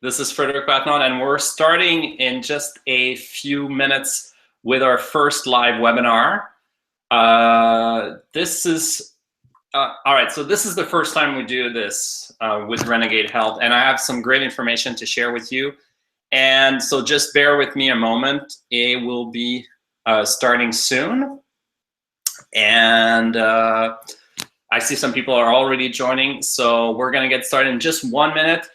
This is Frederick Batnon, and we're starting in just a few minutes with our first live webinar. This is all right. So this is the first time we do this with Renegade Health, and I have some great information to share with you. And so just bear with me a moment. It will be starting soon, and I see some people are already joining. So we're gonna get started in just 1 minute.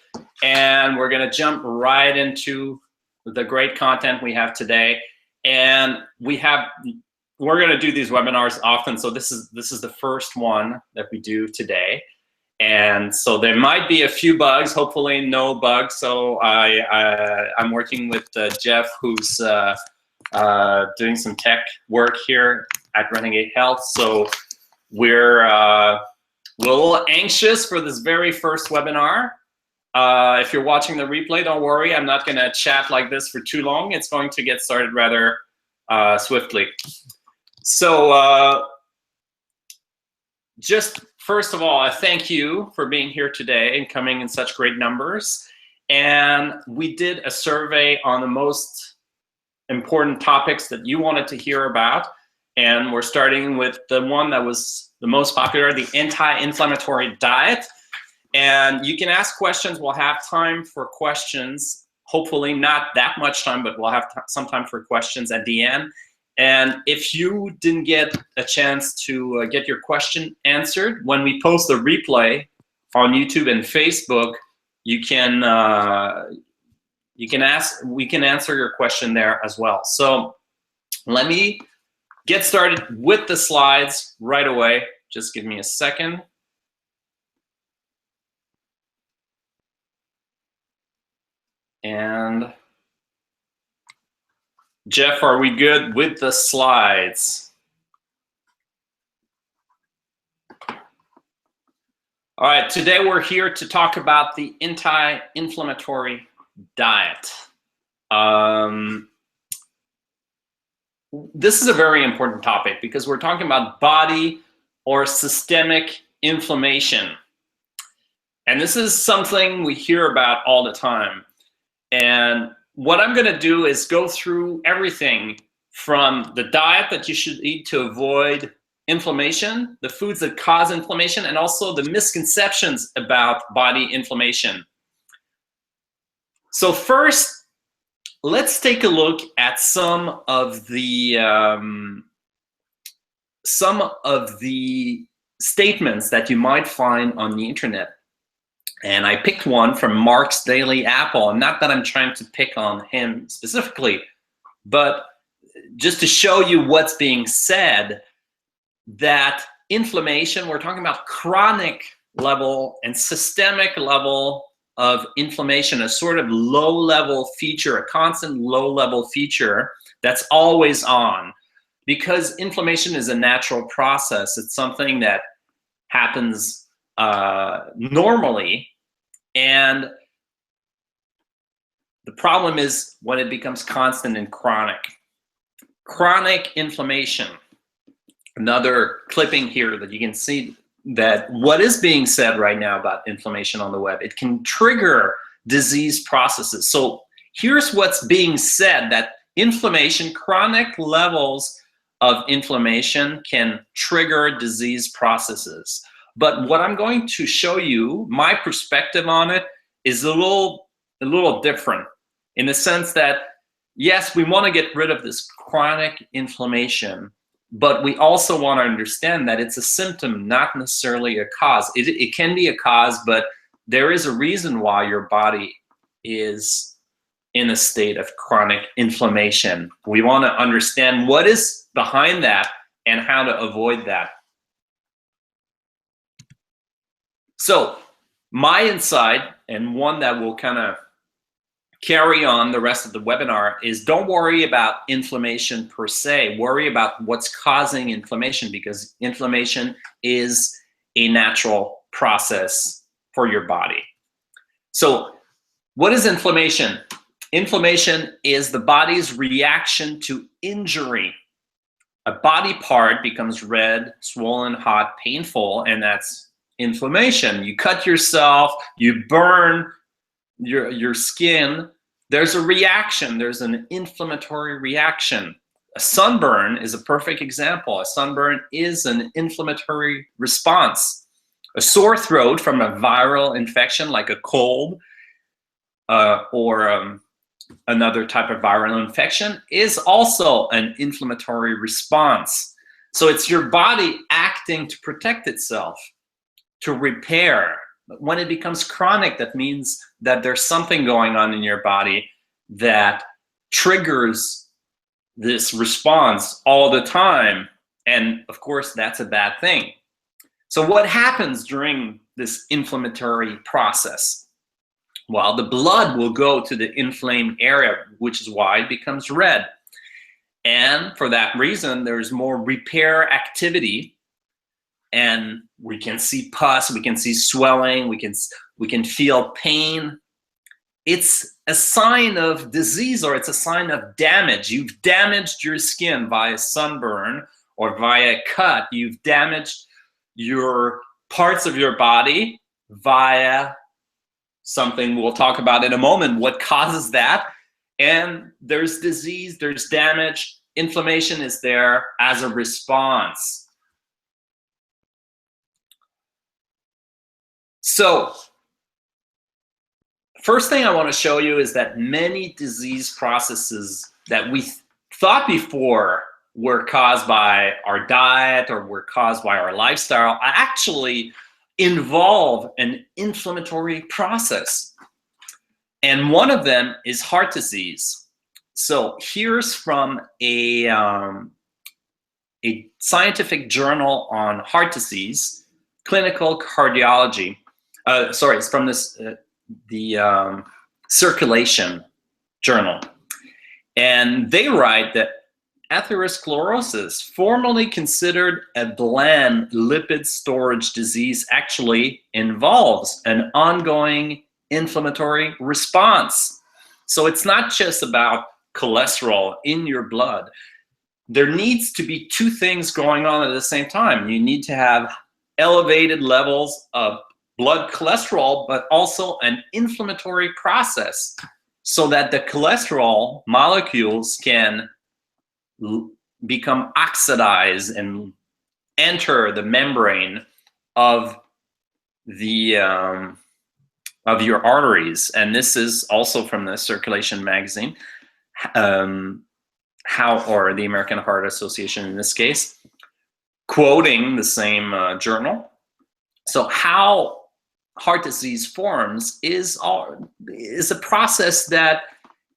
And we're gonna jump right into the great content we have today. And we're gonna do these webinars often, so this is the first one that we do today. And so there might be a few bugs, hopefully no bugs. So I'm working with Jeff, who's doing some tech work here at Renegade Health. So we're a little anxious for this very first webinar. If you're watching the replay, don't worry, I'm not gonna chat like this for too long. It's going to get started rather swiftly. So just first of all, I thank you for being here today and coming in such great numbers. And we did a survey on the most important topics that you wanted to hear about. And we're starting with the one that was the most popular, the anti-inflammatory diet. And you can ask questions. We'll have time for questions. Hopefully not that much time, but we'll have some time for questions at the end. And if you didn't get a chance to get your question answered, when we post the replay on YouTube and Facebook, we can answer your question there as well. So let me get started with the slides right away. Just give me a second. And Jeff, are we good with the slides? All right, today we're here to talk about the anti-inflammatory diet. This is a very important topic because we're talking about body or systemic inflammation. And this is something we hear about all the time. And what I'm gonna do is go through everything from the diet that you should eat to avoid inflammation, the foods that cause inflammation, and also the misconceptions about body inflammation. So first, let's take a look at some of the statements that you might find on the internet. And I picked one from Mark's Daily Apple. And not that I'm trying to pick on him specifically, but just to show you what's being said, that inflammation, we're talking about chronic level and systemic level of inflammation, a sort of low-level feature, a constant low-level feature that's always on. Because inflammation is a natural process. It's something that happens normally, and the problem is when it becomes constant and chronic. Chronic inflammation. Another clipping here that you can see that what is being said right now about inflammation on the web, it can trigger disease processes. So here's what's being said, that inflammation, chronic levels of inflammation can trigger disease processes. But what I'm going to show you, my perspective on it, is a little different in the sense that, yes, we want to get rid of this chronic inflammation, but we also want to understand that it's a symptom, not necessarily a cause. It can be a cause, but there is a reason why your body is in a state of chronic inflammation. We want to understand what is behind that and how to avoid that. So my insight, and one that will kind of carry on the rest of the webinar, is don't worry about inflammation per se. Worry about what's causing inflammation, because inflammation is a natural process for your body. So what is inflammation? Inflammation is the body's reaction to injury. A body part becomes red, swollen, hot, painful, and that's inflammation. You cut yourself, you burn, your skin, there's a reaction, there's an inflammatory reaction. A sunburn is a perfect example. A sunburn is an inflammatory response. A sore throat from a viral infection like a cold or another type of viral infection is also an inflammatory response. So it's your body acting to protect itself, to repair. But when it becomes chronic, that means that there's something going on in your body that triggers this response all the time. And of course, that's a bad thing. So what happens during this inflammatory process? Well, the blood will go to the inflamed area, which is why it becomes red. And for that reason, there's more repair activity. And we can see pus, we can see swelling, we can feel pain. It's a sign of disease, or it's a sign of damage. You've damaged your skin via sunburn or via cut. You've damaged your parts of your body via something we'll talk about in a moment, what causes that. And there's disease, there's damage, inflammation is there as a response. So, first thing I want to show you is that many disease processes that we thought before were caused by our diet or were caused by our lifestyle actually involve an inflammatory process. And one of them is heart disease. So here's from a scientific journal on heart disease, Clinical Cardiology. Sorry, it's from the Circulation journal. And they write that atherosclerosis, formerly considered a bland lipid storage disease, actually involves an ongoing inflammatory response. So it's not just about cholesterol in your blood. There needs to be two things going on at the same time. You need to have elevated levels of blood cholesterol, but also an inflammatory process so that the cholesterol molecules can become oxidized and enter the membrane of the of your arteries. And this is also from the Circulation magazine, or the American Heart Association in this case, quoting the same journal. So how heart disease forms is a process that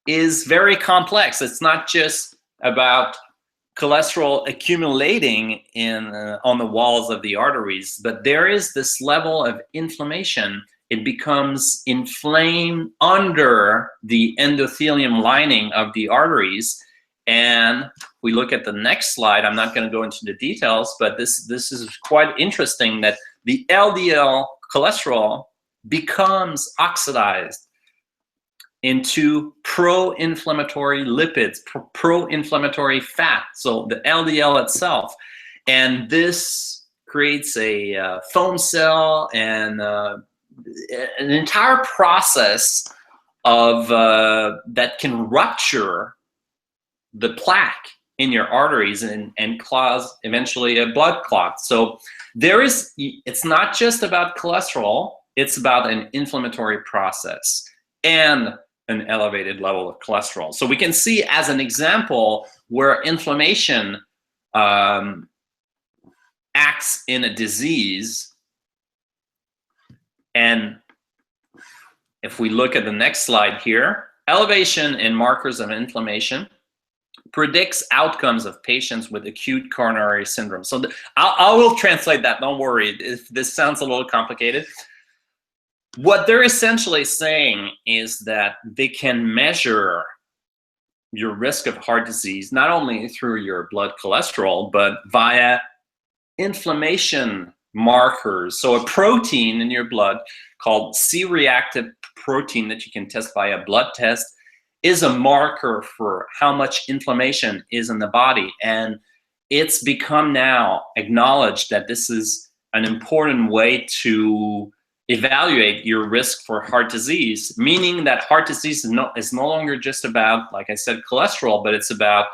is very complex. It's not just about cholesterol accumulating on the walls of the arteries, but there is this level of inflammation. It becomes inflamed under the endothelium lining of the arteries. And we look at the next slide. I'm not going to go into the details, but this is quite interesting that the LDL cholesterol becomes oxidized into pro-inflammatory lipids, pro-inflammatory fat, so the LDL itself. And this creates a foam cell and an entire process of that can rupture the plaque in your arteries and cause eventually a blood clot. So it's not just about cholesterol, it's about an inflammatory process and an elevated level of cholesterol. So we can see as an example where inflammation acts in a disease. And if we look at the next slide here, elevation in markers of inflammation predicts outcomes of patients with acute coronary syndrome. So I will translate that, don't worry, if this sounds a little complicated. What they're essentially saying is that they can measure your risk of heart disease not only through your blood cholesterol, but via inflammation markers. So a protein in your blood called C-reactive protein that you can test via blood test is a marker for how much inflammation is in the body. And it's become now acknowledged that this is an important way to evaluate your risk for heart disease, meaning that heart disease is no longer just about, like I said, cholesterol, but it's about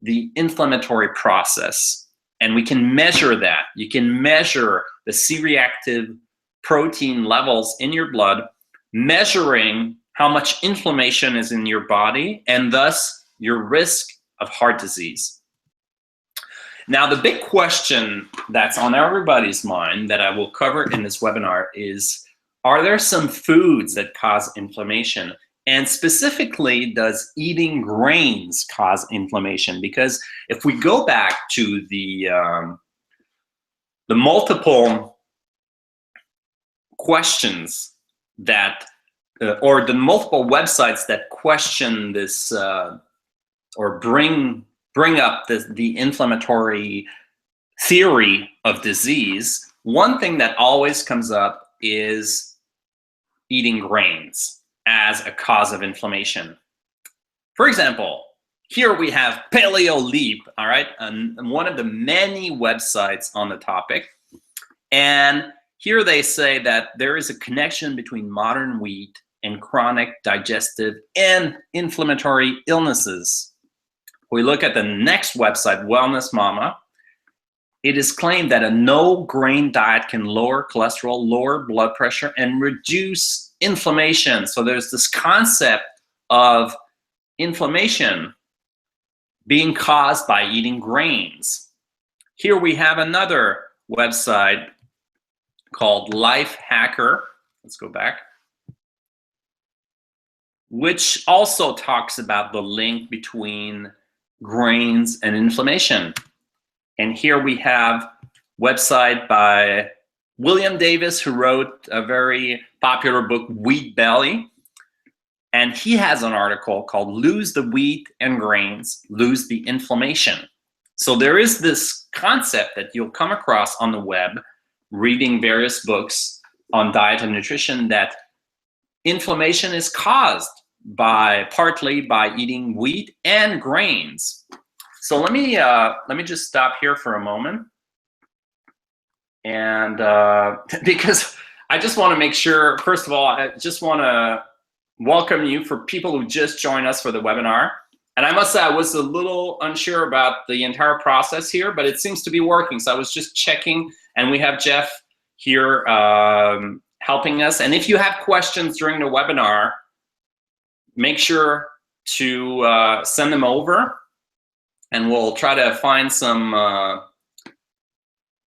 the inflammatory process. And we can measure that. You can measure the C-reactive protein levels in your blood, measuring how much inflammation is in your body, and thus your risk of heart disease. Now, the big question that's on everybody's mind that I will cover in this webinar is, are there some foods that cause inflammation? And specifically, does eating grains cause inflammation? Because if we go back to the multiple questions that, or the multiple websites that question this or bring up the inflammatory theory of disease, one thing that always comes up is eating grains as a cause of inflammation. For example, here we have Paleoleap, all right, and one of the many websites on the topic. And here they say that there is a connection between modern wheat and chronic digestive and inflammatory illnesses. We look at the next website, Wellness Mama. It is claimed that a no-grain diet can lower cholesterol, lower blood pressure, and reduce inflammation. So there's this concept of inflammation being caused by eating grains. Here we have another website called Life Hacker. Let's go back. Which also talks about the link between grains and inflammation. And here we have a website by William Davis, who wrote a very popular book, Wheat Belly. And he has an article called Lose the Wheat and Grains, Lose the Inflammation. So there is this concept that you'll come across on the web, reading various books on diet and nutrition, that inflammation is caused partly by eating wheat and grains. So let me just stop here for a moment, and because I just want to make sure, first of all, I just want to welcome you for people who just joined us for the webinar. And I must say I was a little unsure about the entire process here, but it seems to be working. So I was just checking, and we have Jeff here helping us. And if you have questions during the webinar, make sure to send them over, and we'll try to find some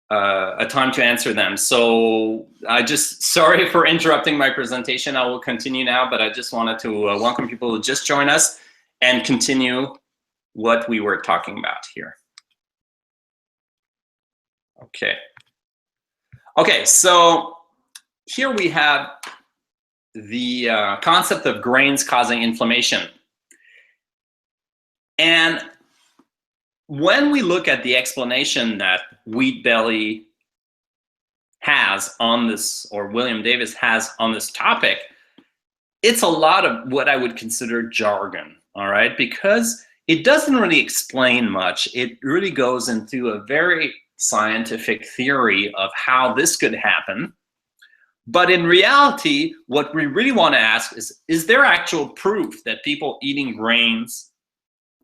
a time to answer them. So sorry for interrupting my presentation. I will continue now, but I just wanted to welcome people who just joined us and continue what we were talking about here. Okay, so here we have the concept of grains causing inflammation. And when we look at the explanation that Wheat Belly has on this, or William Davis has on this topic, it's a lot of what I would consider jargon, all right? Because it doesn't really explain much. It really goes into a very scientific theory of how this could happen. But in reality, what we really want to ask is there actual proof that people eating grains,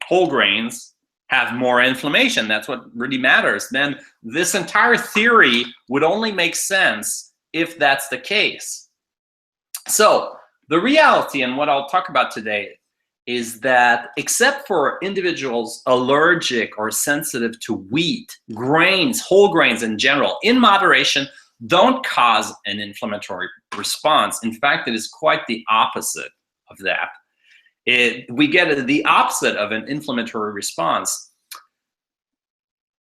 whole grains, have more inflammation? That's what really matters. Then this entire theory would only make sense if that's the case. So the reality, and what I'll talk about today, is that except for individuals allergic or sensitive to wheat, grains, whole grains in general, in moderation, don't cause an inflammatory response. In fact, it is quite the opposite of that. We get the opposite of an inflammatory response.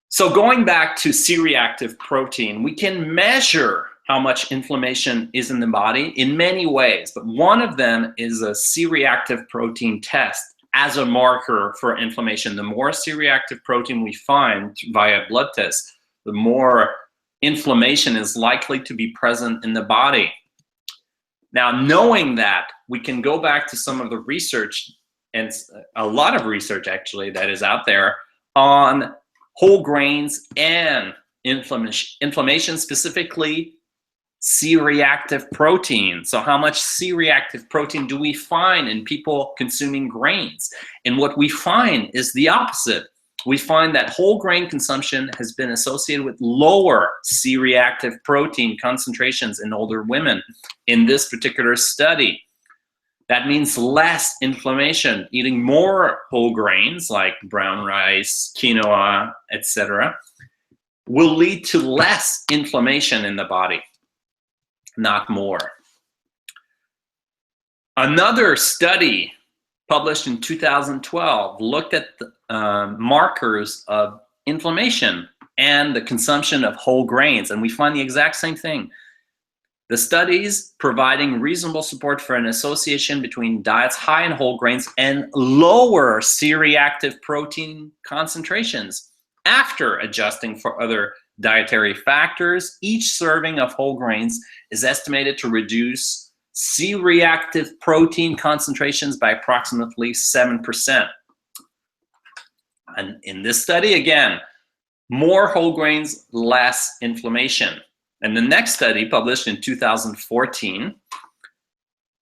So going back to C-reactive protein, we can measure how much inflammation is in the body in many ways, but one of them is a C-reactive protein test as a marker for inflammation. The more C-reactive protein we find via blood tests, the more inflammation is likely to be present in the body. Now, knowing that, we can go back to some of the research, and a lot of research actually that is out there on whole grains and inflammation, specifically C-reactive protein. So how much C-reactive protein do we find in people consuming grains? And what we find is the opposite. We find that whole grain consumption has been associated with lower C-reactive protein concentrations in older women in this particular study. That means less inflammation. Eating more whole grains like brown rice, quinoa, etc., will lead to less inflammation in the body, not more. Another study published in 2012 looked at the markers of inflammation and the consumption of whole grains, and we find the exact same thing. The studies providing reasonable support for an association between diets high in whole grains and lower C-reactive protein concentrations. After adjusting for other dietary factors, each serving of whole grains is estimated to reduce C-reactive protein concentrations by approximately 7%. And in this study, again, more whole grains, less inflammation. And the next study, published in 2014,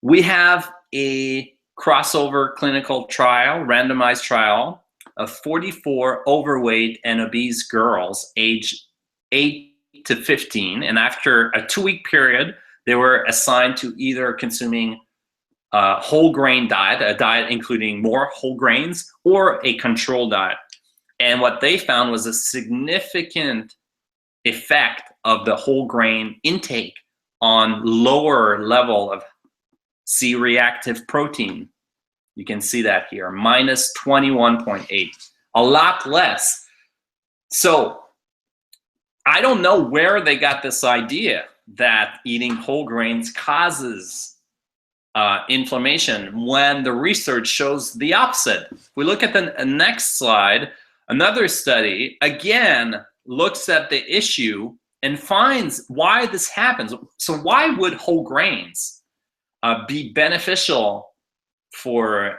we have a crossover clinical trial, randomized trial of 44 overweight and obese girls aged 8 to 15. And after a 2-week period, they were assigned to either consuming a whole grain diet, a diet including more whole grains, or a control diet. And what they found was a significant effect of the whole grain intake on lower level of C-reactive protein. You can see that here, minus 21.8, a lot less. So I don't know where they got this idea that eating whole grains causes inflammation when the research shows the opposite. If we look at the next slide, another study, again, looks at the issue and finds why this happens. So why would whole grains be beneficial for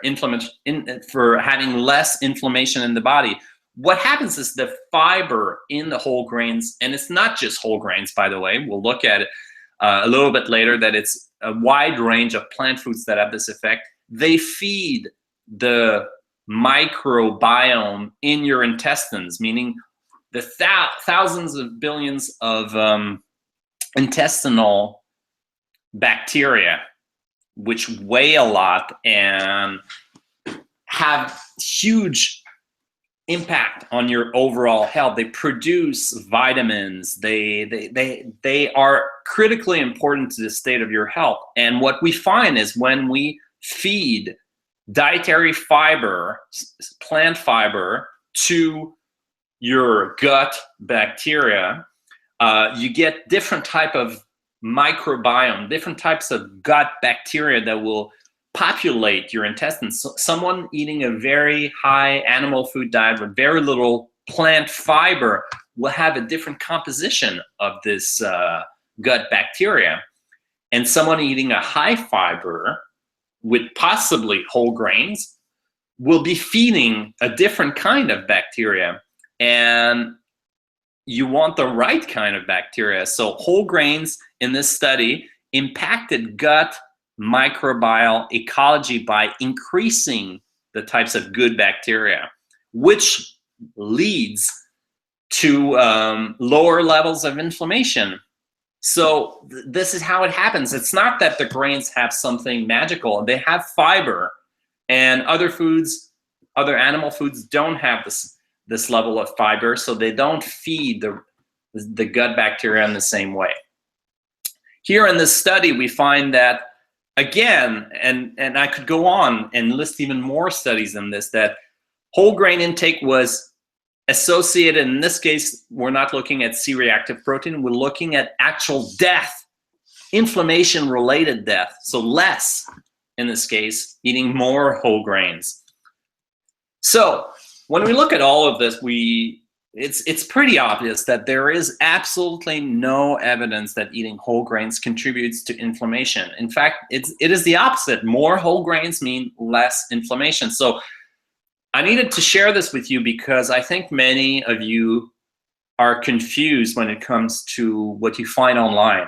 for having less inflammation in the body? What happens is the fiber in the whole grains, and it's not just whole grains, by the way. We'll look at it a little bit later, that it's a wide range of plant foods that have this effect. They feed the microbiome in your intestines, meaning the thousands of billions of intestinal bacteria, which weigh a lot and have huge impact on your overall health. They produce vitamins. They are critically important to the state of your health. And what we find is when we feed dietary fiber, plant fiber, to your gut bacteria, you get different type of microbiome, different types of gut bacteria that will populate your intestines. So someone eating a very high animal food diet with very little plant fiber will have a different composition of this gut bacteria. And someone eating a high fiber with possibly whole grains will be feeding a different kind of bacteria. And you want the right kind of bacteria. So whole grains in this study impacted gut microbial ecology by increasing the types of good bacteria, which leads to lower levels of inflammation. So this is how it happens. It's not that the grains have something magical. They have fiber, and other foods, other animal foods don't have this level of fiber, so they don't feed the gut bacteria in the same way. Here in this study, we find that, again, and I could go on and list even more studies than this, that whole grain intake was associated, in this case, we're not looking at C-reactive protein, we're looking at actual death, inflammation-related death, so less, in this case, eating more whole grains. So when we look at all of this, it's pretty obvious that there is absolutely no evidence that eating whole grains contributes to inflammation. In fact, it is the opposite. More whole grains mean less inflammation. So I needed to share this with you because I think many of you are confused when it comes to what you find online.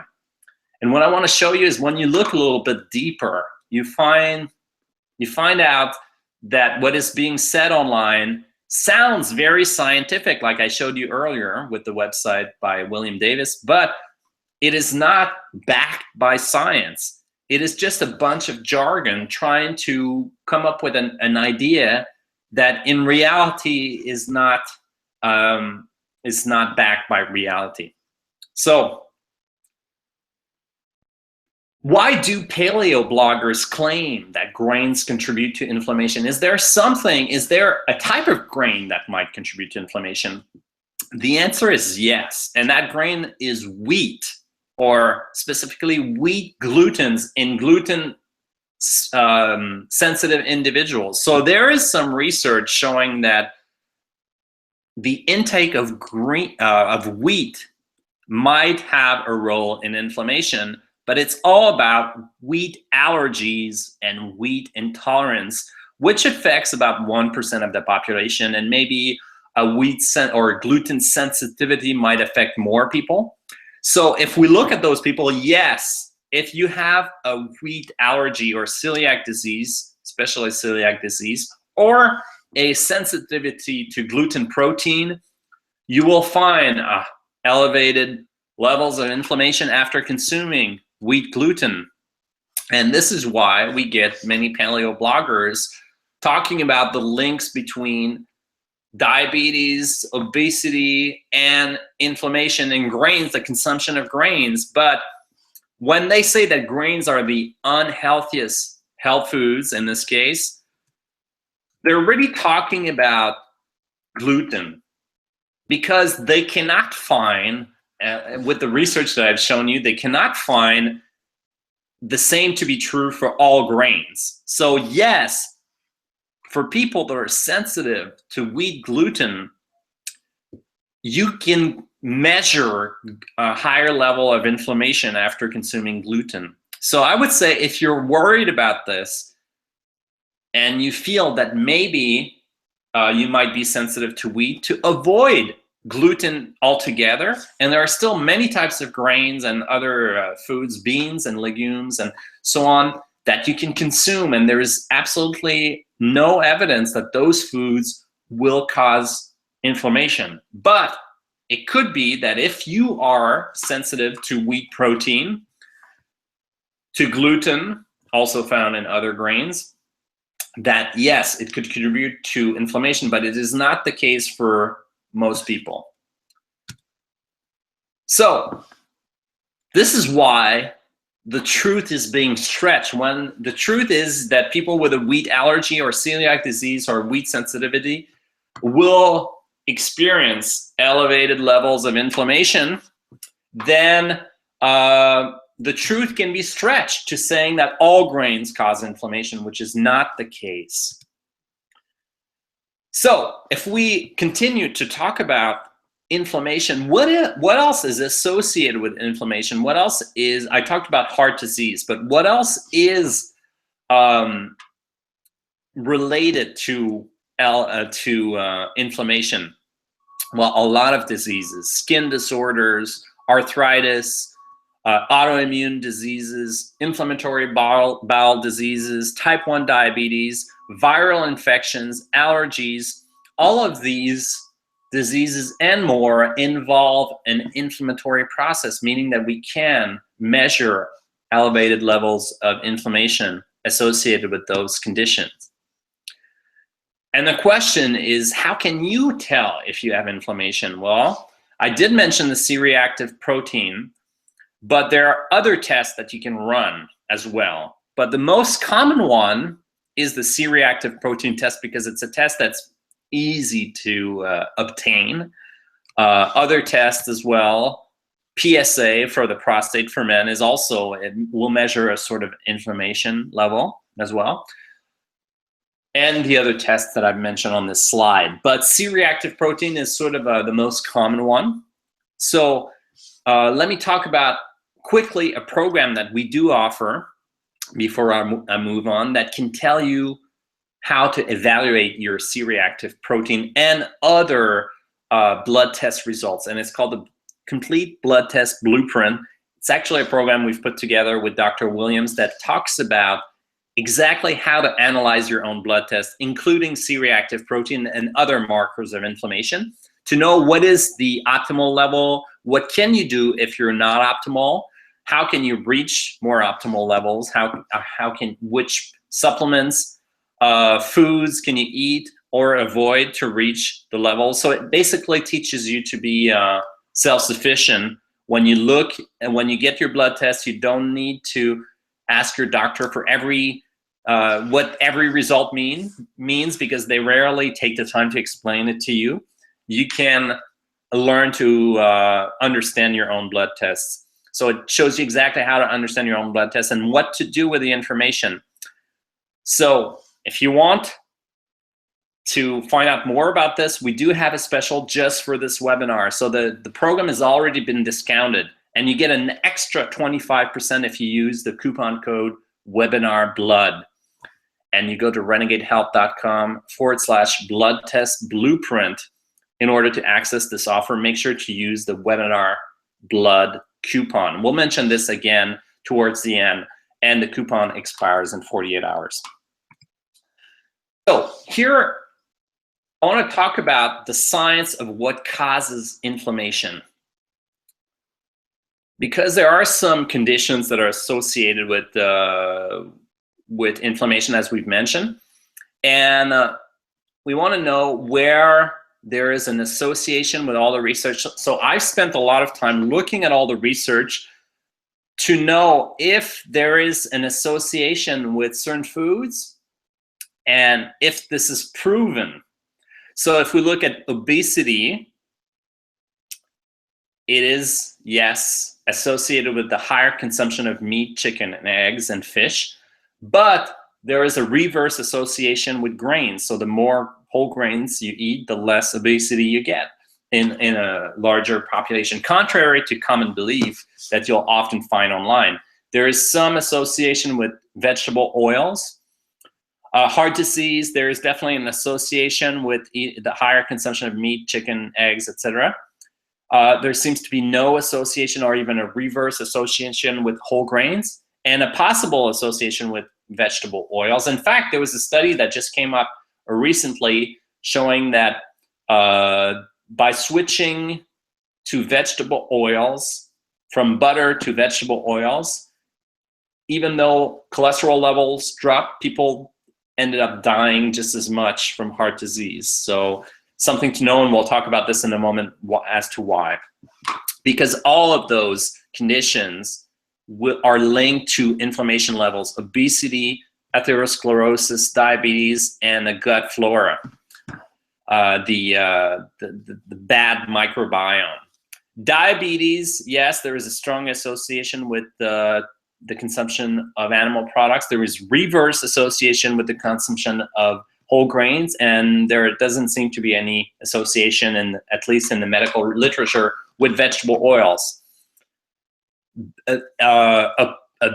And what I want to show you is when you look a little bit deeper, you find out that what is being said online sounds very scientific, like I showed you earlier with the website by William Davis, but it is not backed by science. It is just a bunch of jargon trying to come up with an idea that in reality is not backed by reality. So why do paleo bloggers claim that grains contribute to inflammation? Is there a type of grain that might contribute to inflammation? The answer is yes, and that grain is wheat, or specifically wheat glutens in gluten sensitive individuals. So there is some research showing that the intake of wheat might have a role in inflammation, but it's all about wheat allergies and wheat intolerance, which affects about 1% of the population, and maybe a gluten sensitivity might affect more people. So if we look at those people, yes, if you have a wheat allergy or celiac disease, especially celiac disease, or a sensitivity to gluten protein, you will find elevated levels of inflammation after consuming wheat gluten. And this is why we get many paleo bloggers talking about the links between diabetes, obesity, and inflammation in grains, the consumption of grains. But when they say that grains are the unhealthiest health foods in this case, they're really talking about gluten, because they cannot find, with the research that I've shown you, they cannot find the same to be true for all grains. So yes, for people that are sensitive to wheat gluten, you can measure a higher level of inflammation after consuming gluten. So I would say if you're worried about this and you feel that maybe you might be sensitive to wheat, to avoid gluten altogether. And there are still many types of grains and other foods, beans and legumes and so on, that you can consume. And there is absolutely no evidence that those foods will cause inflammation. But it could be that if you are sensitive to wheat protein, to gluten, also found in other grains, that yes, it could contribute to inflammation, but it is not the case for most people. So this is why the truth is being stretched. When the truth is that people with a wheat allergy or celiac disease or wheat sensitivity will experience elevated levels of inflammation, then the truth can be stretched to saying that all grains cause inflammation, which is not the case. So if we continue to talk about inflammation, what else is associated with inflammation? What else is, I talked about heart disease, but what else is related to inflammation? Well, a lot of diseases, skin disorders, arthritis, autoimmune diseases, inflammatory bowel diseases, type 1 diabetes, viral infections, allergies. All of these diseases and more involve an inflammatory process, meaning that we can measure elevated levels of inflammation associated with those conditions. And the question is, how can you tell if you have inflammation? Well, I did mention the C-reactive protein, but there are other tests that you can run as well. But the most common one is the C-reactive protein test, because it's a test that's easy to obtain. Other tests as well, PSA for the prostate for men is also, it will measure a sort of inflammation level as well. And the other tests that I've mentioned on this slide. But C-reactive protein is sort of the most common one. So let me talk about quickly a program that we do offer before I move on, that can tell you how to evaluate your C-reactive protein and other blood test results. And it's called the Complete Blood Test Blueprint. It's actually a program we've put together with Dr. Williams that talks about exactly how to analyze your own blood test, including C-reactive protein and other markers of inflammation, to know what is the optimal level, what can you do if you're not optimal, how can you reach more optimal levels, which supplements, foods can you eat or avoid to reach the level. So it basically teaches you to be self-sufficient. When you look and when you get your blood test, you don't need to ask your doctor for what every result means, because they rarely take the time to explain it to you. You can learn to understand your own blood tests. So it shows you exactly how to understand your own blood tests and what to do with the information. So if you want to find out more about this, we do have a special just for this webinar. So the program has already been discounted, and you get an extra 25% if you use the coupon code WebinarBlood. And you go to renegadehealth.com/blood test blueprint in order to access this offer. Make sure to use the Webinar Blood coupon. We'll mention this again towards the end, and the coupon expires in 48 hours. So here, I want to talk about the science of what causes inflammation. Because there are some conditions that are associated with inflammation, as we've mentioned, and we want to know where there is an association with all the research. So I've spent a lot of time looking at all the research to know if there is an association with certain foods and if this is proven. So if we look at obesity, it is, yes, associated with the higher consumption of meat, chicken, and eggs, and fish. But there is a reverse association with grains. So the more whole grains you eat, the less obesity you get in a larger population, contrary to common belief that you'll often find online. There is some association with vegetable oils. Heart disease, there is definitely an association with the higher consumption of meat, chicken, eggs, etc. There seems to be no association or even a reverse association with whole grains, and a possible association with vegetable oils. In fact, there was a study that just came up recently showing that by switching to vegetable oils, from butter to vegetable oils, even though cholesterol levels dropped, people ended up dying just as much from heart disease. So something to know, and we'll talk about this in a moment as to why. Because all of those conditions are linked to inflammation levels: obesity, atherosclerosis, diabetes, and the gut flora, the bad microbiome. Diabetes, yes, there is a strong association with the consumption of animal products. There is reverse association with the consumption of whole grains, and there doesn't seem to be any association, at least in the medical literature, with vegetable oils. A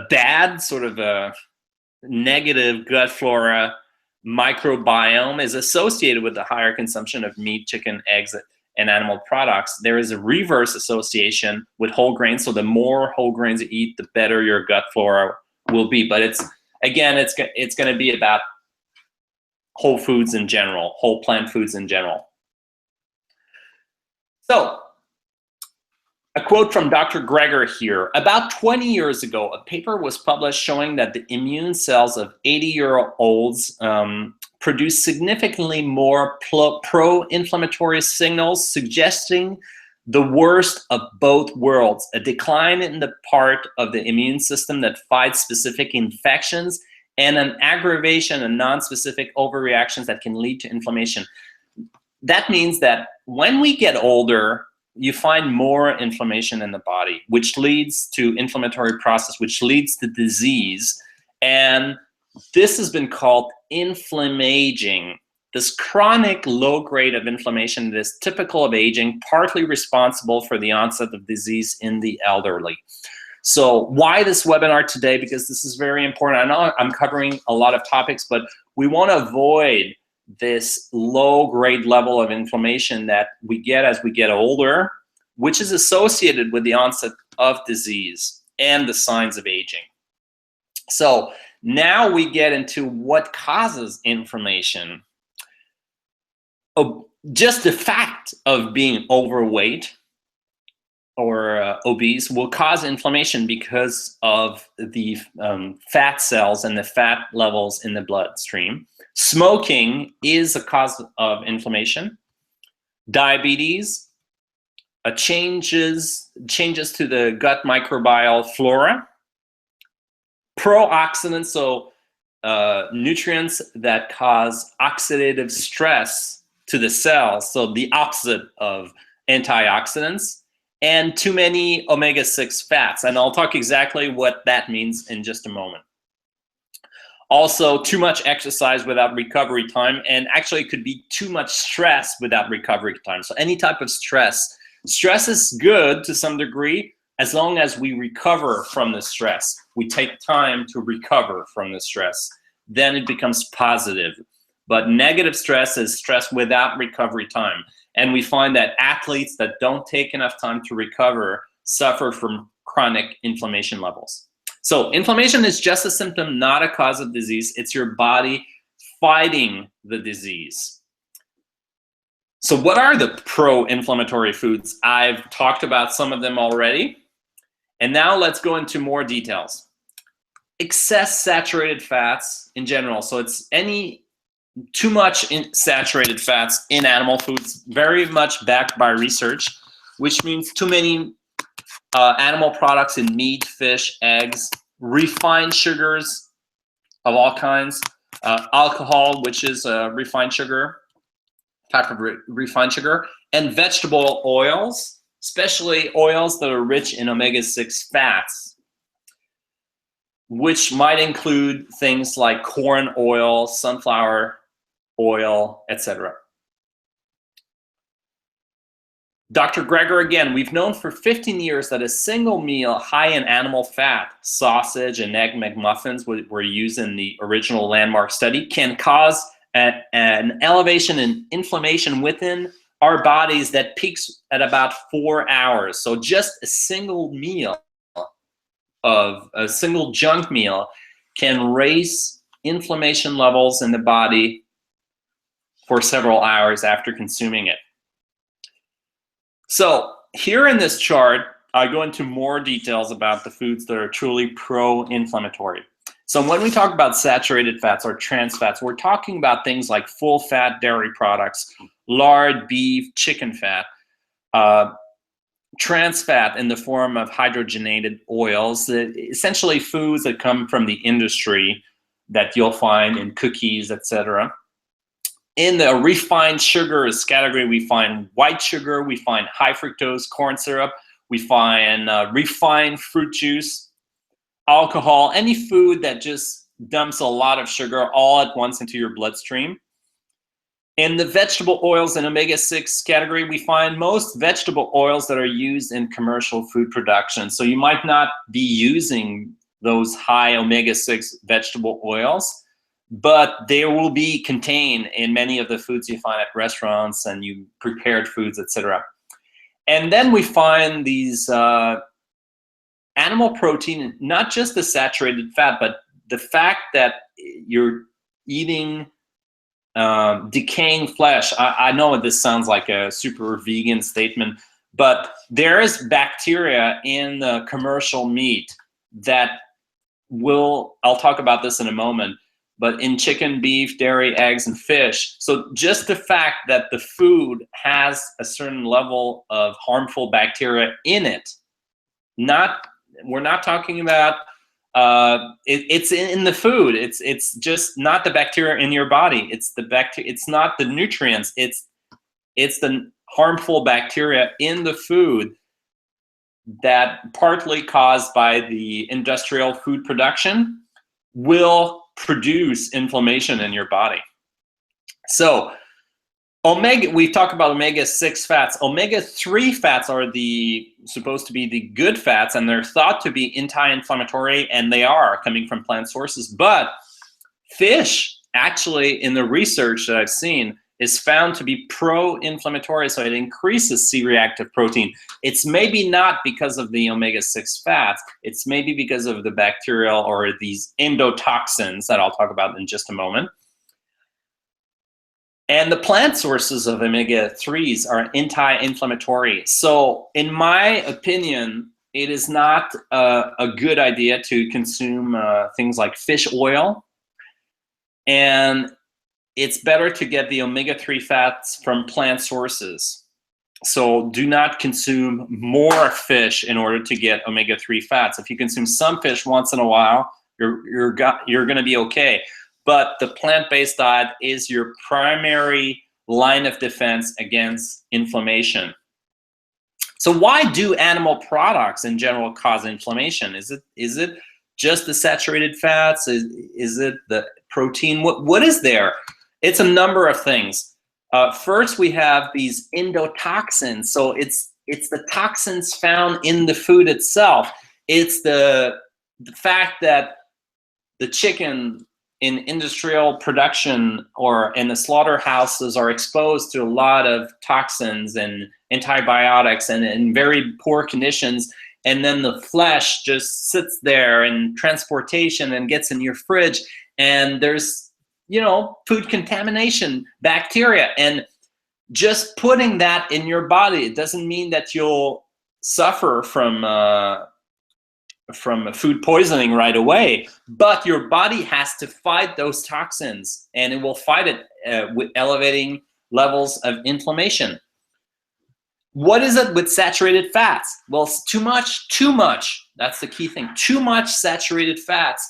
bad sort of a negative gut flora microbiome is associated with the higher consumption of meat, chicken, eggs, and animal products. There is a reverse association with whole grains. So the more whole grains you eat, the better your gut flora will be. But it's going to be about whole foods in general, whole plant foods in general. So a quote from Dr. Greger here. About 20 years ago, a paper was published showing that the immune cells of 80-year-olds produce significantly more pro-inflammatory signals, suggesting the worst of both worlds: a decline in the part of the immune system that fights specific infections, and an aggravation of non-specific overreactions that can lead to inflammation. That means that when we get older, you find more inflammation in the body, which leads to inflammatory process, which leads to disease. And this has been called inflammaging, this chronic low grade of inflammation that is typical of aging, partly responsible for the onset of disease in the elderly. So why this webinar today? Because this is very important. I know I'm covering a lot of topics, but we want to avoid this low grade level of inflammation that we get as we get older, which is associated with the onset of disease. and the signs of aging. So now we get into what causes inflammation. Just the fact of being overweight or obese will cause inflammation because of the fat cells and the fat levels in the bloodstream. Smoking is a cause of inflammation. Diabetes, changes to the gut microbial flora. Pro-oxidants, so nutrients that cause oxidative stress to the cells, so the opposite of antioxidants, and too many omega-6 fats. And I'll talk exactly what that means in just a moment. Also, too much exercise without recovery time, and actually it could be too much stress without recovery time. So any type of stress. Stress is good to some degree as long as we recover from the stress. We take time to recover from the stress. Then it becomes positive. But negative stress is stress without recovery time. And we find that athletes that don't take enough time to recover suffer from chronic inflammation levels. So inflammation is just a symptom, not a cause of disease. It's your body fighting the disease. So what are the pro-inflammatory foods? I've talked about some of them already. And now let's go into more details. Excess saturated fats in general. So it's too much saturated fats in animal foods, very much backed by research, which means too many animal products in meat, fish, eggs, refined sugars of all kinds, alcohol, which is a refined sugar, type of refined sugar, and vegetable oils, especially oils that are rich in omega-6 fats, which might include things like corn oil, sunflower oil, etc. Dr. Greger, again, we've known for 15 years that a single meal high in animal fat, sausage and egg McMuffins were used in the original landmark study, can cause an elevation in inflammation within our bodies that peaks at about 4 hours. So just a single meal of a single junk meal can raise inflammation levels in the body for several hours after consuming it. So here in this chart, I go into more details about the foods that are truly pro-inflammatory. So when we talk about saturated fats or trans fats, we're talking about things like full-fat dairy products, lard, beef, chicken fat, trans fat in the form of hydrogenated oils, essentially foods that come from the industry that you'll find in cookies, etc. In the refined sugars category, we find white sugar, we find high fructose corn syrup, we find refined fruit juice, alcohol, any food that just dumps a lot of sugar all at once into your bloodstream. In the vegetable oils and omega-6 category, we find most vegetable oils that are used in commercial food production. So you might not be using those high omega-6 vegetable oils, but they will be contained in many of the foods you find at restaurants and you prepared foods, etc. And then we find these animal protein, not just the saturated fat, but the fact that you're eating decaying flesh. I know this sounds like a super vegan statement, but there is bacteria in the commercial meat that I'll talk about this in a moment, but in chicken, beef, dairy, eggs, and fish. So just the fact that the food has a certain level of harmful bacteria in it, we're not talking about it's in the food. It's just not the bacteria in your body. It's the bacteria. It's not the nutrients. It's the harmful bacteria in the food that, partly caused by the industrial food production, will produce inflammation in your body. So we've talked about omega-6 fats. Omega-3 fats are supposed to be the good fats, and they're thought to be anti-inflammatory, and they are coming from plant sources. But fish, actually, in the research that I've seen, is found to be pro-inflammatory, so it increases C-reactive protein. It's maybe not because of the omega-6 fats, it's maybe because of the bacterial or these endotoxins that I'll talk about in just a moment. And the plant sources of omega-3s are anti-inflammatory. So in my opinion, it is not a good idea to consume things like fish oil. And it's better to get the omega-3 fats from plant sources. So do not consume more fish in order to get omega-3 fats. If you consume some fish once in a while, you're going to be okay. But the plant-based diet is your primary line of defense against inflammation. So why do animal products in general cause inflammation? Is it just the saturated fats? Is it the protein? What is there? It's a number of things. First, we have these endotoxins. So it's the toxins found in the food itself. It's the fact that the chicken in industrial production or in the slaughterhouses are exposed to a lot of toxins and antibiotics and in very poor conditions, and then the flesh just sits there in transportation and gets in your fridge, and there's, you know, food contamination, bacteria, and just putting that in your body, it doesn't mean that you'll suffer from food poisoning right away, but your body has to fight those toxins, and it will fight it with elevating levels of inflammation. What is it with saturated fats? Well, it's too much. That's the key thing. Too much saturated fats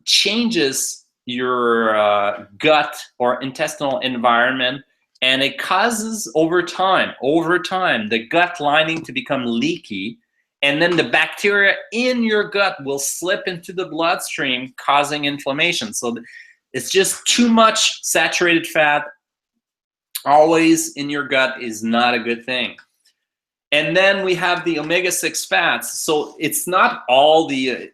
changes your gut or intestinal environment, and it causes over time, the gut lining to become leaky, and then the bacteria in your gut will slip into the bloodstream, causing inflammation. So it's just too much saturated fat always in your gut is not a good thing. And then we have the omega-6 fats. So it's not all the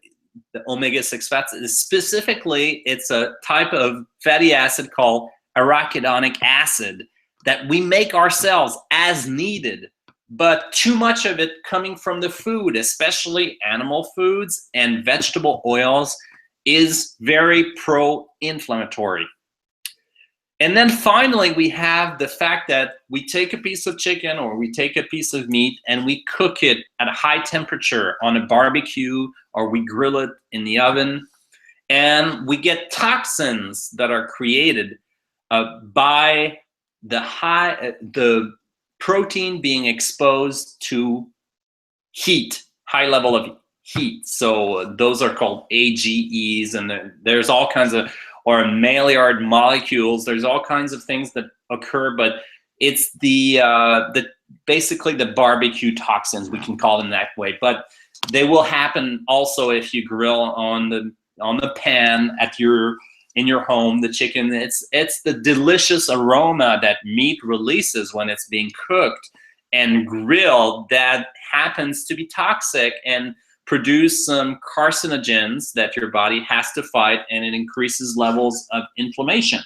omega-6 fats. Specifically, it's a type of fatty acid called arachidonic acid that we make ourselves as needed. But too much of it coming from the food, especially animal foods and vegetable oils, is very pro-inflammatory. And then finally, we have the fact that we take a piece of chicken or we take a piece of meat and we cook it at a high temperature on a barbecue, or we grill it in the oven, and we get toxins that are created by the protein being exposed to heat, high level of heat. So those are called AGEs, and there's all kinds of, or Maillard molecules. There's all kinds of things that occur, but it's basically the barbecue toxins, we can call them that way. But they will happen also if you grill on the pan in your home, the chicken. It's the delicious aroma that meat releases when it's being cooked and grilled that happens to be toxic and produce some carcinogens that your body has to fight, and it increases levels of inflammation.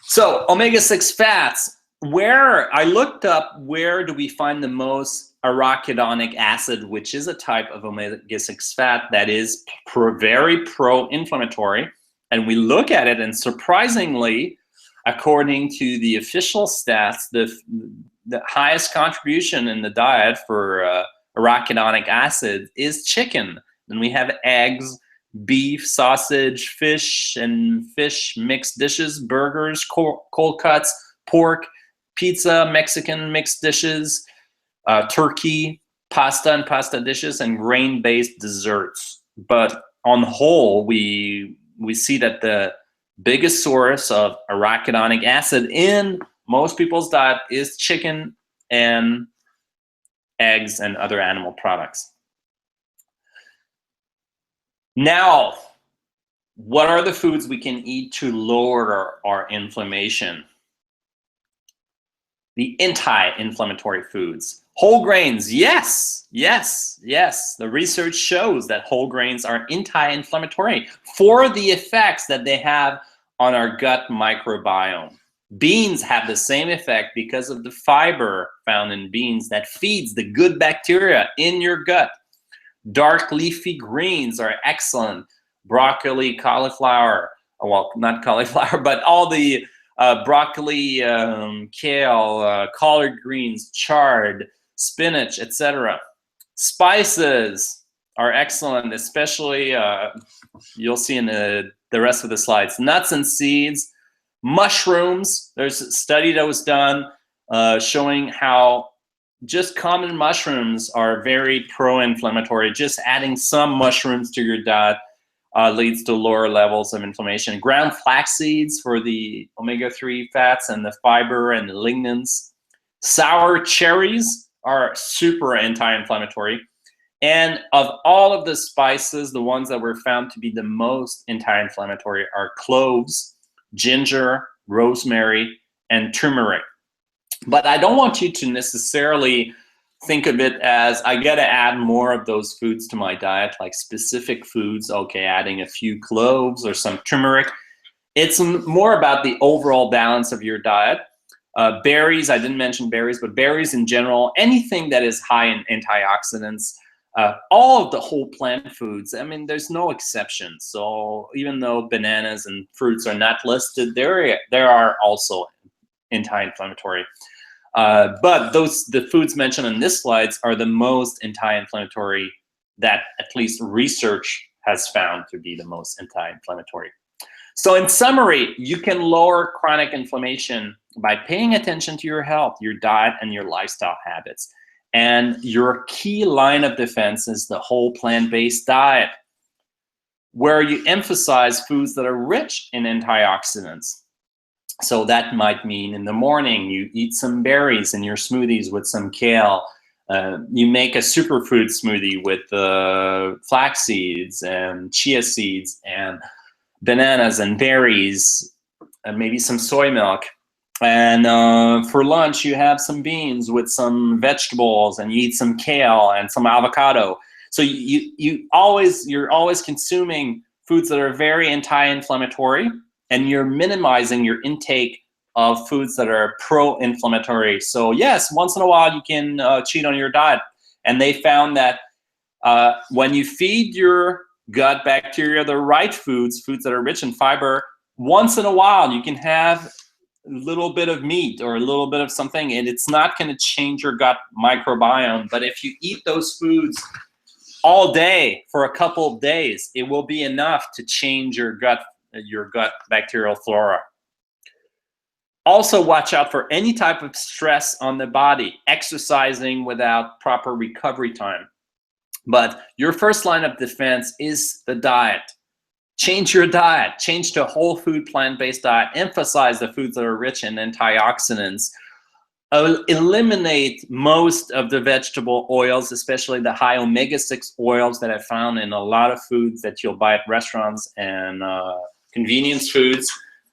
So omega-6 fats, where I looked up, where do we find the most arachidonic acid, which is a type of omega-6 fat that is very pro-inflammatory, and we look at it, and surprisingly, according to the official stats, the highest contribution in the diet for arachidonic acid is chicken. Then we have eggs, beef, sausage, fish, and fish mixed dishes, burgers, cold cuts, pork, pizza, Mexican mixed dishes, turkey, pasta and pasta dishes, and grain-based desserts. But on the whole, we see that the biggest source of arachidonic acid in most people's diet is chicken and eggs and other animal products. Now, what are the foods we can eat to lower our inflammation? The anti-inflammatory foods. Whole grains, yes. The research shows that whole grains are anti-inflammatory for the effects that they have on our gut microbiome. Beans have the same effect because of the fiber found in beans that feeds the good bacteria in your gut. Dark leafy greens are excellent. Broccoli, cauliflower, well, not cauliflower, but all the broccoli, kale, collard greens, chard, spinach, etc. Spices are excellent, especially you'll see in the rest of the slides. Nuts and seeds, mushrooms. There's a study that was done showing how just common mushrooms are very pro-inflammatory. Just adding some mushrooms to your diet leads to lower levels of inflammation. Ground flax seeds for the omega-3 fats and the fiber and the lignans. Sour cherries are super anti-inflammatory. And of all of the spices, the ones that were found to be the most anti-inflammatory are cloves, ginger, rosemary, and turmeric. But I don't want you to necessarily think of it as, I gotta add more of those foods to my diet, like specific foods, okay, adding a few cloves or some turmeric. It's more about the overall balance of your diet. Berries, I didn't mention berries, but berries in general, anything that is high in antioxidants, all of the whole plant foods, I mean, there's no exceptions. So even though bananas and fruits are not listed, there are also anti-inflammatory. But the foods mentioned in this slides are the most anti-inflammatory that at least research has found to be the most anti-inflammatory. So in summary, you can lower chronic inflammation by paying attention to your health, your diet, and your lifestyle habits. And your key line of defense is the whole plant-based diet, where you emphasize foods that are rich in antioxidants. So that might mean in the morning, you eat some berries in your smoothies with some kale. You make a superfood smoothie with flax seeds and chia seeds and bananas and berries, and maybe some soy milk. And for lunch, you have some beans with some vegetables, and you eat some kale and some avocado. So you're always consuming foods that are very anti-inflammatory, and you're minimizing your intake of foods that are pro-inflammatory. So yes, once in a while you can cheat on your diet. And they found that when you feed your gut bacteria the right foods that are rich in fiber, once in a while you can have a little bit of meat or a little bit of something, and it's not going to change your gut microbiome. But if you eat those foods all day for a couple of days, it will be enough to change your gut bacterial flora. Also, watch out for any type of stress on the body, exercising without proper recovery time. But your first line of defense is the diet. Change your diet, change to a whole food plant-based diet, emphasize the foods that are rich in antioxidants, eliminate most of the vegetable oils, especially the high omega-6 oils that I found in a lot of foods that you'll buy at restaurants and convenience foods,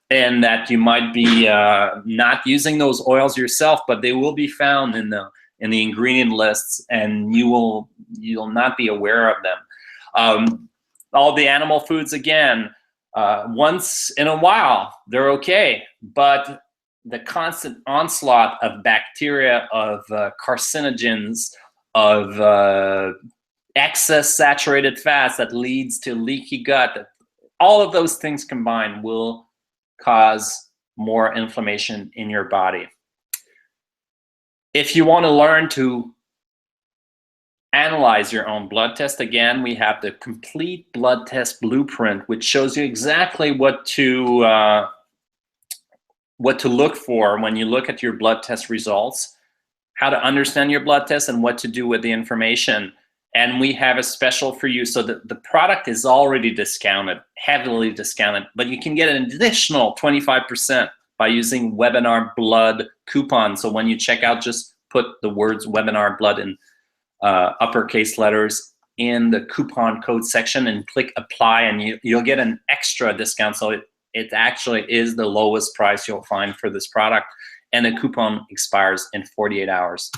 and that you might be not using those oils yourself, but they will be found in the ingredient lists, and you'll not be aware of them. All the animal foods, again, once in a while, they're okay, but the constant onslaught of bacteria, of carcinogens, of excess saturated fats that leads to leaky gut, all of those things combined will cause more inflammation in your body. If you want to learn to analyze your own blood test, again, we have the complete blood test blueprint, which shows you exactly what to look for when you look at your blood test results, how to understand your blood test, and what to do with the information. And we have a special for you. So the product is already discounted, heavily discounted, but you can get an additional 25% by using Webinar Blood coupon. So when you check out, just put the words Webinar Blood in uppercase letters in the coupon code section and click apply, and you'll get an extra discount. So it actually is the lowest price you'll find for this product, and the coupon expires in 48 hours.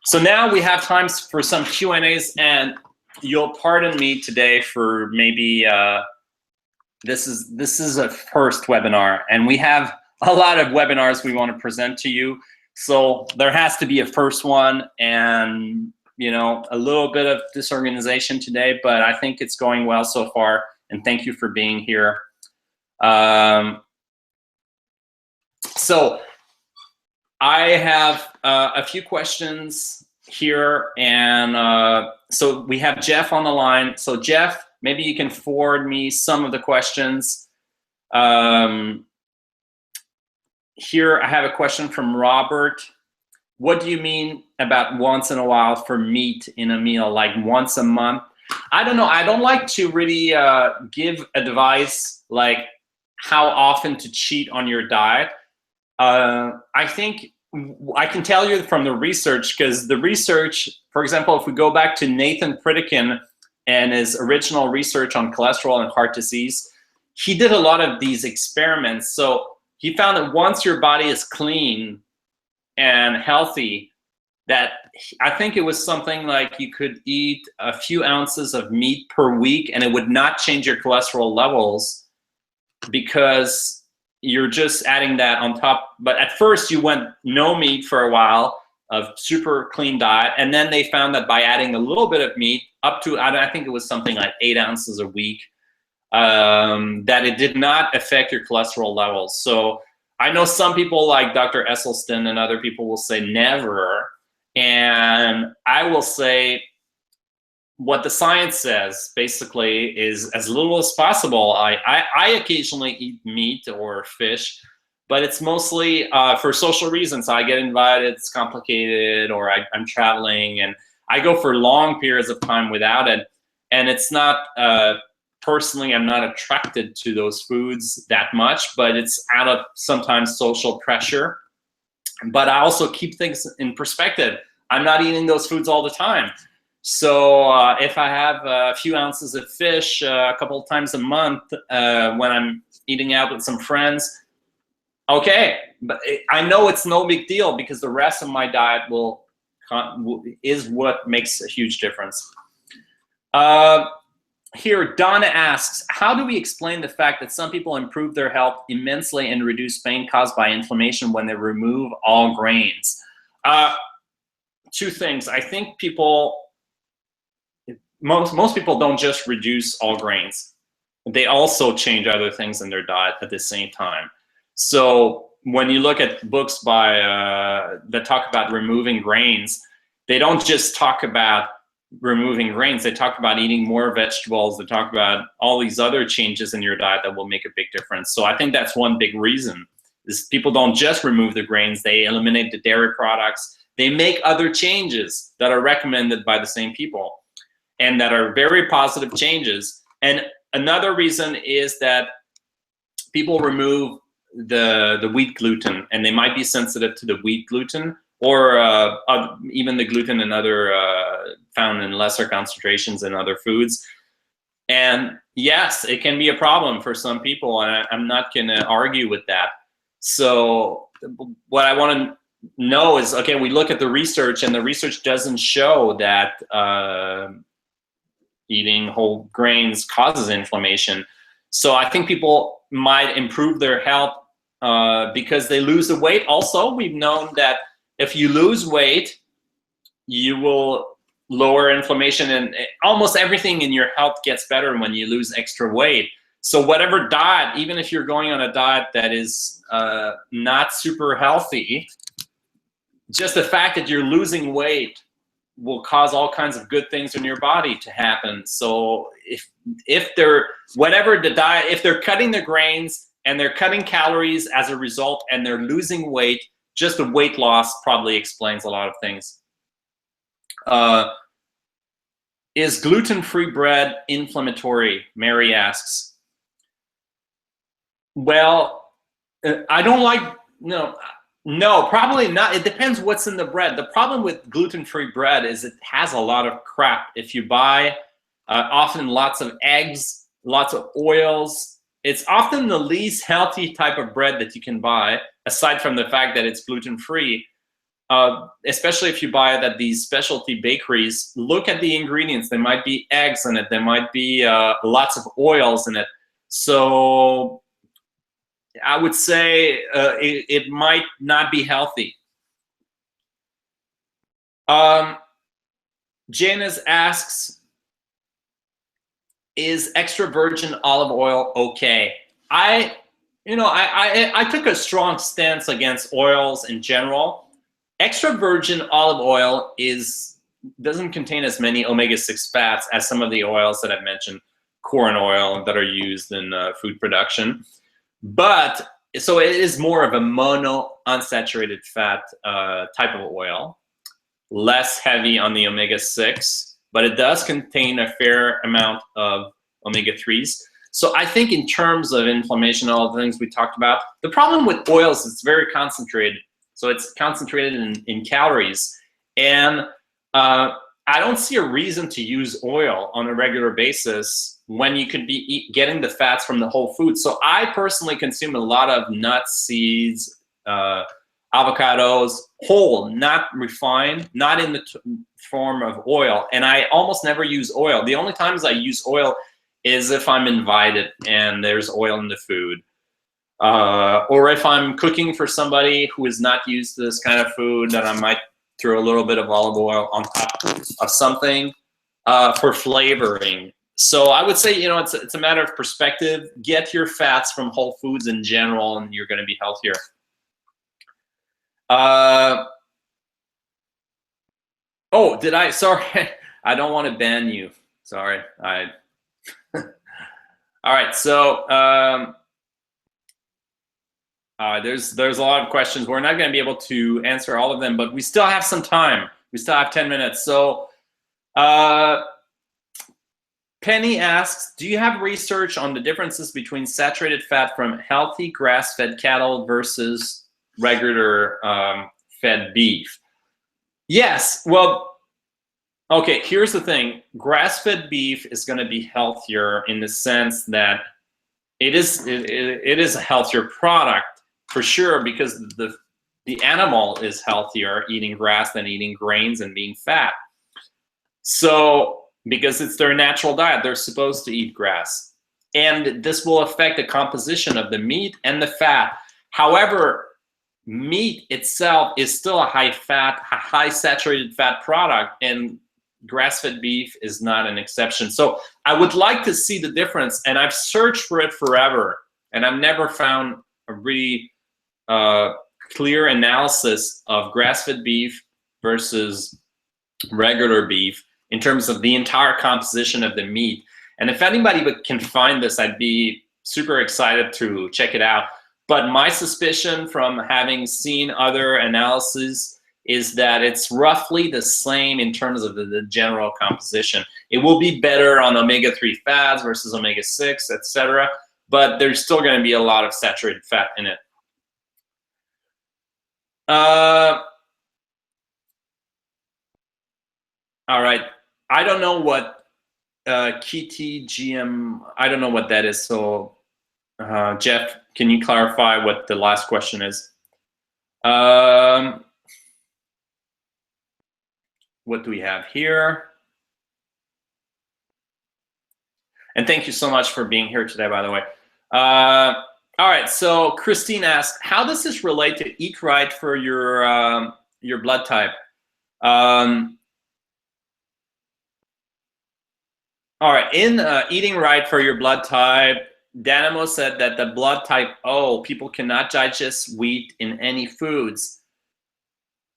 So now we have time for some Q&As, and you'll pardon me today for maybe this is a first webinar, and we have a lot of webinars we want to present to you. So there has to be a first one, and you know, a little bit of disorganization today, but I think it's going well so far. And thank you for being here. So I have a few questions here, and so we have Jeff on the line. So Jeff, maybe you can forward me some of the questions. Here I have a question from Robert. What do you mean about once in a while for meat in a meal, like once a month? I don't know. I don't like to really give advice like how often to cheat on your diet. I think I can tell you from the research, because the research, for example, if we go back to Nathan Pritikin and his original research on cholesterol and heart disease, he did a lot of these experiments. So he found that once your body is clean and healthy, that I think it was something like you could eat a few ounces of meat per week and it would not change your cholesterol levels, because you're just adding that on top. But at first you went no meat for a while, of super clean diet, and then they found that by adding a little bit of meat, up to, I think it was something like 8 ounces a week, that it did not affect your cholesterol levels. So I know some people like Dr. Esselstyn and other people will say never, and I will say what the science says basically is as little as possible. I occasionally eat meat or fish, but it's mostly for social reasons. I get invited, it's complicated, or I'm traveling, and I go for long periods of time without it. And it's not, personally, I'm not attracted to those foods that much, but it's out of sometimes social pressure. But I also keep things in perspective. I'm not eating those foods all the time. So if I have a few ounces of fish a couple of times a month when I'm eating out with some friends, okay, but I know it's no big deal, because the rest of my diet is what makes a huge difference. Here, Donna asks, how do we explain the fact that some people improve their health immensely and reduce pain caused by inflammation when they remove all grains? Two things. I think most people don't just reduce all grains. They also change other things in their diet at the same time. So when you look at books that talk about removing grains, they don't just talk about removing grains. They talk about eating more vegetables. They talk about all these other changes in your diet that will make a big difference. So I think that's one big reason, is people don't just remove the grains. They eliminate the dairy products. They make other changes that are recommended by the same people and that are very positive changes. And another reason is that people remove the wheat gluten, and they might be sensitive to the wheat gluten, or even the gluten and other found in lesser concentrations in other foods. And yes, it can be a problem for some people, and I'm not going to argue with that. So what I want to know is, okay, we look at the research, and the research doesn't show that eating whole grains causes inflammation. So I think people might improve their health because they lose the weight. Also, we've known that if you lose weight, you will lower inflammation, and almost everything in your health gets better when you lose extra weight. So whatever diet, even if you're going on a diet that is not super healthy, just the fact that you're losing weight will cause all kinds of good things in your body to happen. So if they're, whatever the diet, if they're cutting the grains and they're cutting calories as a result and they're losing weight, just the weight loss probably explains a lot of things. Is gluten-free bread inflammatory? Mary asks. Well, I don't like, no, probably not. It depends what's in the bread. The problem with gluten-free bread is it has a lot of crap. If you buy often lots of eggs, lots of oils, it's often the least healthy type of bread that you can buy, aside from the fact that it's gluten-free. Especially if you buy it at these specialty bakeries, look at the ingredients. There might be eggs in it. There might be lots of oils in it. So I would say it might not be healthy. Janice asks, is extra virgin olive oil okay? I took a strong stance against oils in general. Extra virgin olive oil doesn't contain as many omega-6 fats as some of the oils that I've mentioned, corn oil, that are used in food production. But so it is more of a mono unsaturated fat type of oil, less heavy on the omega-6, but it does contain a fair amount of omega-3s. So I think in terms of inflammation, all the things we talked about, the problem with oils is it's very concentrated. So it's concentrated in calories. And I don't see a reason to use oil on a regular basis when you could be getting the fats from the whole food. So I personally consume a lot of nuts, seeds, avocados, whole, not refined, not in the form of oil. And I almost never use oil. The only times I use oil is if I'm invited and there's oil in the food. Or if I'm cooking for somebody who is not used to this kind of food, then I might throw a little bit of olive oil on top of something for flavoring. So I would say, it's a matter of perspective. Get your fats from whole foods in general, and you're going to be healthier. Oh, sorry, I don't want to ban you. Sorry, all right, so there's a lot of questions. We're not going to be able to answer all of them, but we still have some time. We still have 10 minutes. So Penny asks, do you have research on the differences between saturated fat from healthy grass-fed cattle versus regular fed beef? Yes. Well, okay, here's the thing. Grass-fed beef is going to be healthier in the sense that it is a healthier product for sure, because the animal is healthier eating grass than eating grains and being fat. So because it's their natural diet, they're supposed to eat grass. And this will affect the composition of the meat and the fat. However, meat itself is still a high fat, high saturated fat product, and grass-fed beef is not an exception. So I would like to see the difference, and I've searched for it forever, and I've never found a really clear analysis of grass-fed beef versus regular beef in terms of the entire composition of the meat. And if anybody can find this, I'd be super excited to check it out. But my suspicion from having seen other analyses is that it's roughly the same in terms of the general composition. It will be better on omega-3 fats versus omega-6, etc. But there's still going to be a lot of saturated fat in it. All right. I don't know what KTGM, I don't know what that is. So Jeff, can you clarify what the last question is? What do we have here? And thank you so much for being here today, by the way. All right, so Christine asked, how does this relate to eat right for your blood type? All right, in eating right for your blood type, Danamo said that the blood type O, people cannot digest wheat in any foods.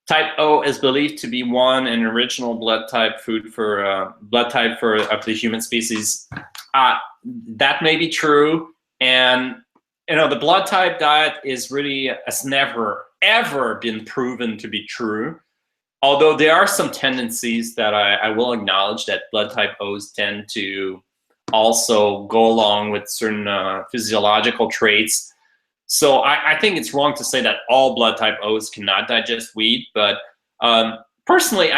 Type O is believed to be an original blood type food for of the human species. That may be true, and the blood type diet has never ever been proven to be true. Although there are some tendencies that I will acknowledge that blood type O's tend to also go along with certain physiological traits. So I think it's wrong to say that all blood type O's cannot digest wheat. But personally,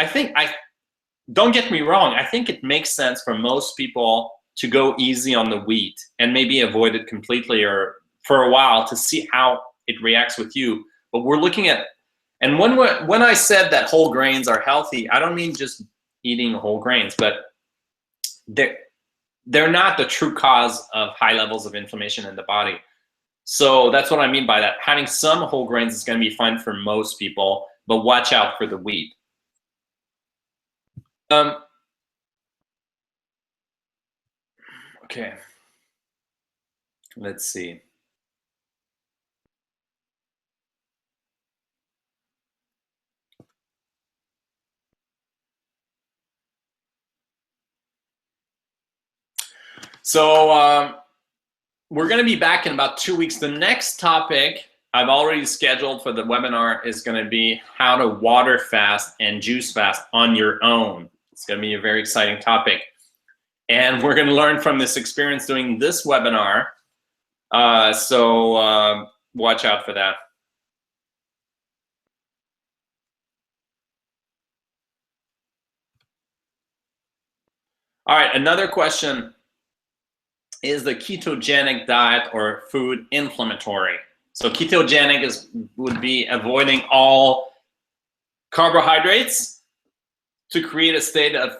don't get me wrong, I think it makes sense for most people to go easy on the wheat and maybe avoid it completely or for a while to see how it reacts with you. But we're looking at, and when I said that whole grains are healthy, I don't mean just eating whole grains, but they're not the true cause of high levels of inflammation in the body. So that's what I mean by that. Having some whole grains is going to be fine for most people, but watch out for the wheat. Okay, let's see. So we're going to be back in about 2 weeks. The next topic I've already scheduled for the webinar is going to be how to water fast and juice fast on your own. It's going to be a very exciting topic. And we're going to learn from this experience doing this webinar. So watch out for that. All right, another question. Is the ketogenic diet or food inflammatory? So ketogenic would be avoiding all carbohydrates to create a state of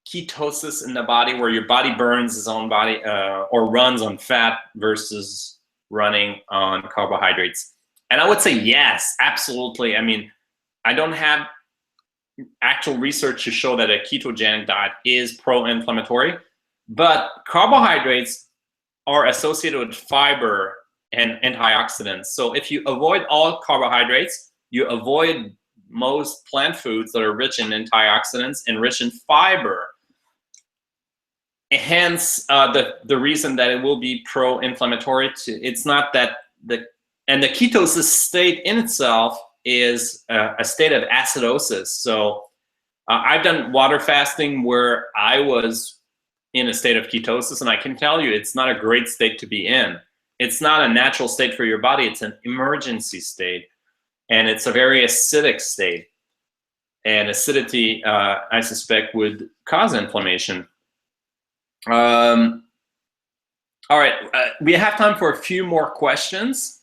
ketosis in the body where your body burns its own body or runs on fat versus running on carbohydrates. And I would say yes, absolutely. I mean, I don't have actual research to show that a ketogenic diet is pro-inflammatory, but carbohydrates are associated with fiber and antioxidants. So if you avoid all carbohydrates, you avoid most plant foods that are rich in antioxidants and rich in fiber. Hence, the reason that it will be pro-inflammatory. It's not that the ketosis state in itself is a state of acidosis. So I've done water fasting where I was in a state of ketosis, and I can tell you it's not a great state to be in. It's not a natural state for your body. It's an emergency state, and it's a very acidic state. And acidity, I suspect, would cause inflammation. All right, we have time for a few more questions.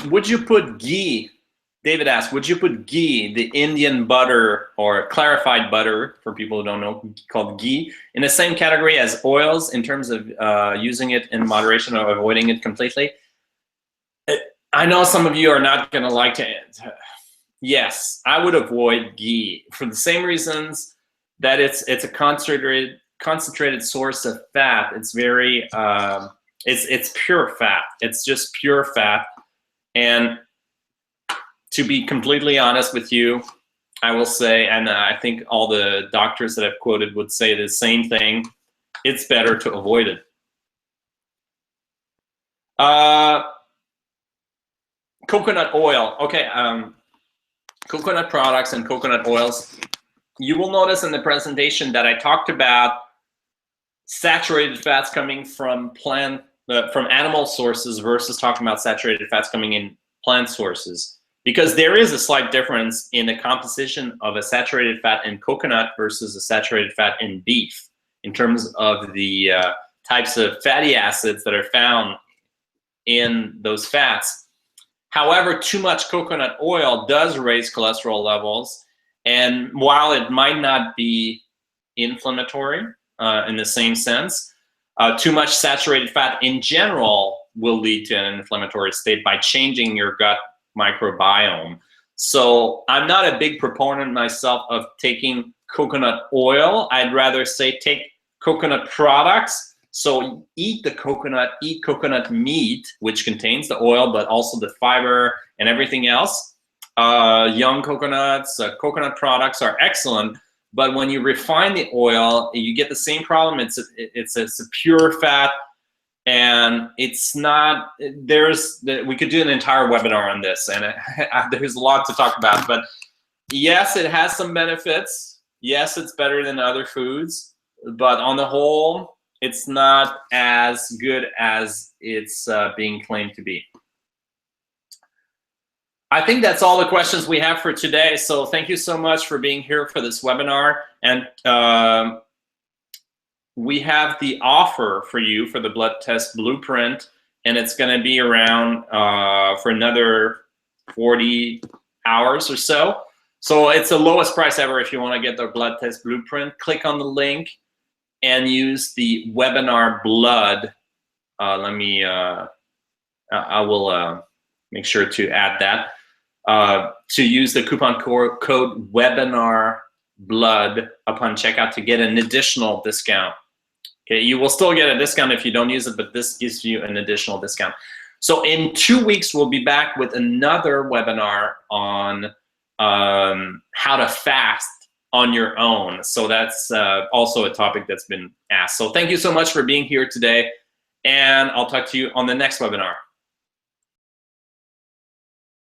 Would you put ghee? David asked, would you put ghee, the Indian butter or clarified butter, for people who don't know, called ghee, in the same category as oils in terms of using it in moderation or avoiding it completely? I know some of you are not going to like to. Yes, I would avoid ghee for the same reasons that it's a concentrated source of fat. It's very it's pure fat. It's just pure fat. And to be completely honest with you, I will say, and I think all the doctors that I've quoted would say the same thing, it's better to avoid it. Coconut oil. Okay, coconut products and coconut oils. You will notice in the presentation that I talked about saturated fats coming from animal sources versus talking about saturated fats coming in plant sources. Because there is a slight difference in the composition of a saturated fat in coconut versus a saturated fat in beef in terms of the types of fatty acids that are found in those fats. However, too much coconut oil does raise cholesterol levels, and while it might not be inflammatory in the same sense, too much saturated fat in general will lead to an inflammatory state by changing your gut microbiome. So I'm not a big proponent myself of taking coconut oil. I'd rather say take coconut products. So eat the coconut, eat coconut meat, which contains the oil, but also the fiber and everything else. Young coconuts, coconut products are excellent. But when you refine the oil, you get the same problem. It's a pure fat. And it's not, we could do an entire webinar on this, and there's a lot to talk about. But yes, it has some benefits. Yes, it's better than other foods. But on the whole, it's not as good as it's being claimed to be. I think that's all the questions we have for today. So thank you so much for being here for this webinar. And we have the offer for you for the blood test blueprint, and it's going to be around for another 40 hours or so. So it's the lowest price ever if you want to get their blood test blueprint. Click on the link and use the webinar blood. I will make sure to add that. To use the coupon code webinar blood upon checkout to get an additional discount. Okay, you will still get a discount if you don't use it, but this gives you an additional discount. So in 2 weeks, we'll be back with another webinar on how to fast on your own. So that's also a topic that's been asked. So thank you so much for being here today, and I'll talk to you on the next webinar.